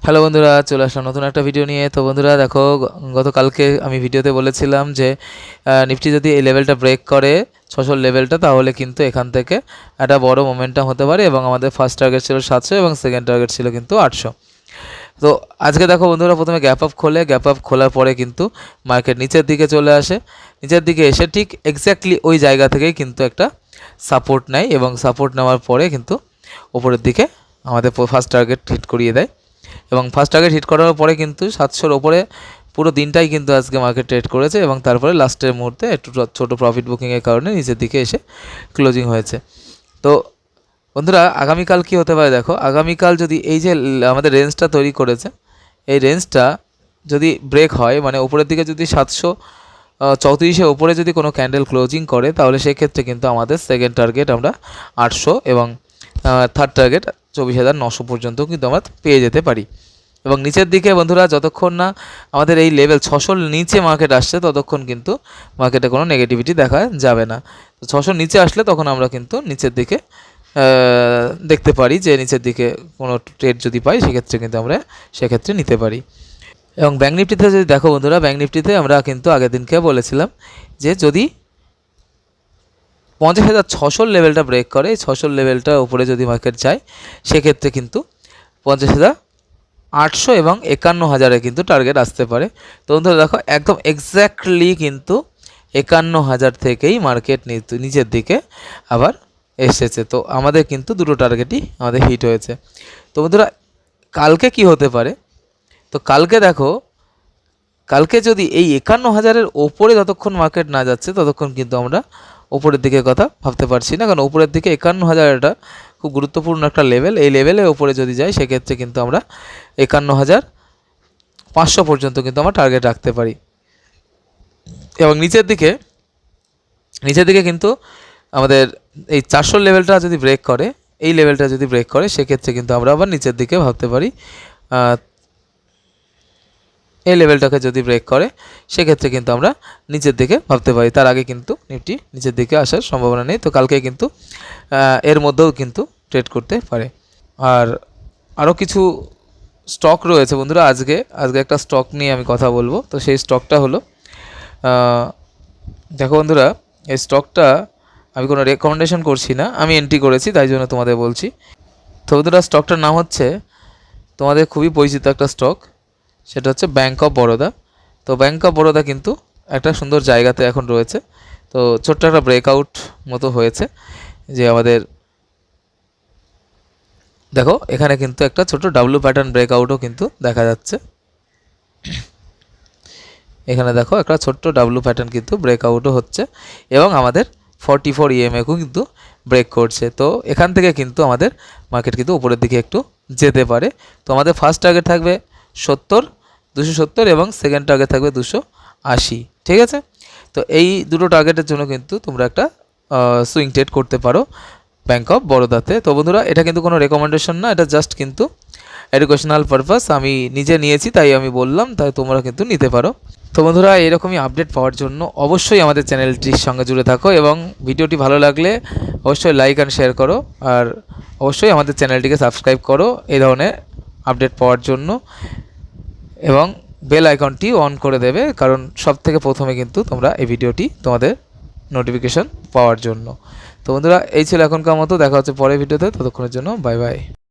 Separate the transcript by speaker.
Speaker 1: Hello বন্ধুরা, চলে আসলাম নতুন একটা ভিডিও নিয়ে। তো বন্ধুরা দেখো, গতকালকে আমি ভিডিওতে বলেছিলাম যে নিফটি যদি এই লেভেলটা ব্রেক করে 600 লেভেলটা, তাহলে কিন্তু এখান থেকে একটা বড় মোমেন্টাম হতে পারে এবং আমাদের ফার্স্ট টার্গেট ছিল 700 এবং সেকেন্ড টার্গেট ছিল কিন্তু 800। তো আজকে দেখো বন্ধুরা, প্রথমে গ্যাপ আপ খোলার পরে কিন্তু মার্কেট নিচের দিকে চলে আসে। নিচের দিকে এসে ঠিক এক্স্যাক্টলি ওই জায়গা থেকেই কিন্তু একটা সাপোর্ট নেয় এবং সাপোর্ট নেওয়ার পরে কিন্তু ওপরের দিকে আমাদের ফার্স্ট টার্গেট হিট করিয়ে দেয় এবং ফার্স্ট টার্গেট হিট করার পরে কিন্তু 700-র ওপরে পুরো দিনটাই কিন্তু আজকে মার্কেট ট্রেড করেছে এবং তারপরে লাস্টের মুহূর্তে একটু ছোটো প্রফিট বুকিংয়ের কারণে নিচের দিকে এসে ক্লোজিং হয়েছে। তো বন্ধুরা, আগামীকাল কী হতে পারে দেখো, আগামীকাল যদি এই যে আমাদের রেঞ্জটা তৈরি করেছে, এই রেঞ্জটা যদি ব্রেক হয়, মানে উপরের দিকে যদি 734-এর ওপরে যদি কোনো ক্যান্ডেল ক্লোজিং করে, তাহলে সেক্ষেত্রে কিন্তু আমাদের সেকেন্ড টার্গেট আমরা 800 এবং থার্ড টার্গেট 24,900 পর্যন্ত কিন্তু আমরা পেয়ে যেতে পারি। এবং নিচের দিকে বন্ধুরা, যতক্ষণ না আমাদের এই লেভেল 600-র নিচে মার্কেট আসছে, ততক্ষণ কিন্তু মার্কেটে কোনো নেগেটিভিটি দেখা যাবে না। তো 600-র নিচে আসলে তখন আমরা কিন্তু নিচের দিকে দেখতে পারি যে নিচের দিকে কোনো ট্রেড যদি পাই, সেক্ষেত্রে কিন্তু আমরা সেক্ষেত্রে নিতে পারি। এবং ব্যাঙ্ক নিফটিতে যদি দেখো বন্ধুরা, ব্যাঙ্ক নিফটিতে আমরা কিন্তু আগের দিনকে বলেছিলাম যে যদি 50,600 লেভেলটা ব্রেক করে, এই 600 লেভেলটা উপরে যদি মার্কেট যায়, সেক্ষেত্রে কিন্তু 50,800 এবং 51,000-এ কিন্তু টার্গেট আসতে পারে। তো বন্ধুরা দেখো, একদম এক্স্যাক্টলি কিন্তু 51,000 থেকেই মার্কেট নিচের দিকে আবার এসেছে। তো আমাদের কিন্তু দুটো টার্গেটই আমাদের হিট হয়েছে। তো বন্ধুরা, কালকে কি হতে পারে? তো কালকে দেখো, কালকে যদি এই 51,000-এর ওপরে যতক্ষণ মার্কেট না যাচ্ছে, ততক্ষণ কিন্তু আমরা ওপরের দিকে কথা ভাবতে পারছি না, কারণ ওপরের দিকে 51,000 এটা খুব গুরুত্বপূর্ণ একটা লেভেল। এই লেভেলের ওপরে যদি যাই, সেক্ষেত্রে কিন্তু আমরা 51,500 পর্যন্ত কিন্তু আমরা টার্গেট রাখতে পারি। এবং নিচের দিকে কিন্তু আমাদের এই 400 লেভেলটা যদি ব্রেক করে, এই লেভেলটা যদি ব্রেক করে, সেক্ষেত্রে কিন্তু আমরা আবার নিচের দিকে ভাবতে পারি। এই লেভেলটাকে যদি ব্রেক করে, সেক্ষেত্রে কিন্তু আমরা নিচের দিকে ভাবতে পারি। তার আগে কিন্তু নিফটি নিচের দিকে আসার সম্ভাবনা নেই। তো কালকে কিন্তু এর মধ্যেও কিন্তু ট্রেড করতে পারে। আর আরও কিছু স্টক রয়েছে বন্ধুরা। আজকে একটা স্টক নিয়ে আমি কথা বলবো। তো সেই স্টকটা হলো, দেখো বন্ধুরা, এই স্টকটা আমি কোনো রেকমেন্ডেশন করছি না, আমি এন্ট্রি করেছি, তাই জন্য তোমাদের বলছি। তো বন্ধুরা, স্টকটার নাম হচ্ছে, তোমাদের খুবই পরিচিত একটা স্টক, সেটা হচ্ছে ব্যাঙ্ক অফ বরোদা। তো ব্যাঙ্ক অফ বরোদা কিন্তু একটা সুন্দর জায়গাতে এখন রয়েছে। তো ছোট্ট একটা ব্রেকআউট মতো হয়েছে, যে আমাদের দেখো এখানে কিন্তু একটা ছোট ডাব্লু প্যাটার্ন ব্রেকআউটও কিন্তু দেখা যাচ্ছে। এখানে দেখো একটা ছোট্ট ডাব্লু প্যাটার্ন কিন্তু ব্রেকআউটও হচ্ছে এবং আমাদের 44 EMAকেও কিন্তু ব্রেক করছে। তো এখান থেকে কিন্তু আমাদের মার্কেট কিন্তু উপরের দিকে একটু যেতে পারে। তো আমাদের ফার্স্ট টার্গেট থাকবে 270 এবং সেকেন্ড টার্গেট থাকবে 280। ঠিক আছে? তো এই দুটো টার্গেটের জন্য কিন্তু তোমরা একটা সুইং ট্রেড করতে পারো ব্যাঙ্ক অফ বরোদাতে। তো বন্ধুরা, এটা কিন্তু কোনো রেকমেন্ডেশন না, এটা জাস্ট কিন্তু এডুকেশনাল পারপাস আমি নিজে নিয়েছি, তাই আমি বললাম, তাই তোমরা কিন্তু নিতে পারো। তো বন্ধুরা, এরকমই আপডেট পাওয়ার জন্য অবশ্যই আমাদের চ্যানেলটির সঙ্গে জুড়ে থাকো এবং ভিডিওটি ভালো লাগলে অবশ্যই লাইক অ্যান্ড শেয়ার করো, আর অবশ্যই আমাদের চ্যানেলটিকে সাবস্ক্রাইব করো এই ধরনের আপডেট পাওয়ার জন্য, এবং বেল আইকনটি অন করে দেবে, কারণ সবথেকে প্রথমে কিন্তু তোমরা এই ভিডিওটি তোমাদের নোটিফিকেশন পাওয়ার জন্য। তো বন্ধুরা, এই ছিল এখনকার মতো। দেখা হচ্ছে পরের ভিডিওতে, ততক্ষণের জন্য বাই বাই।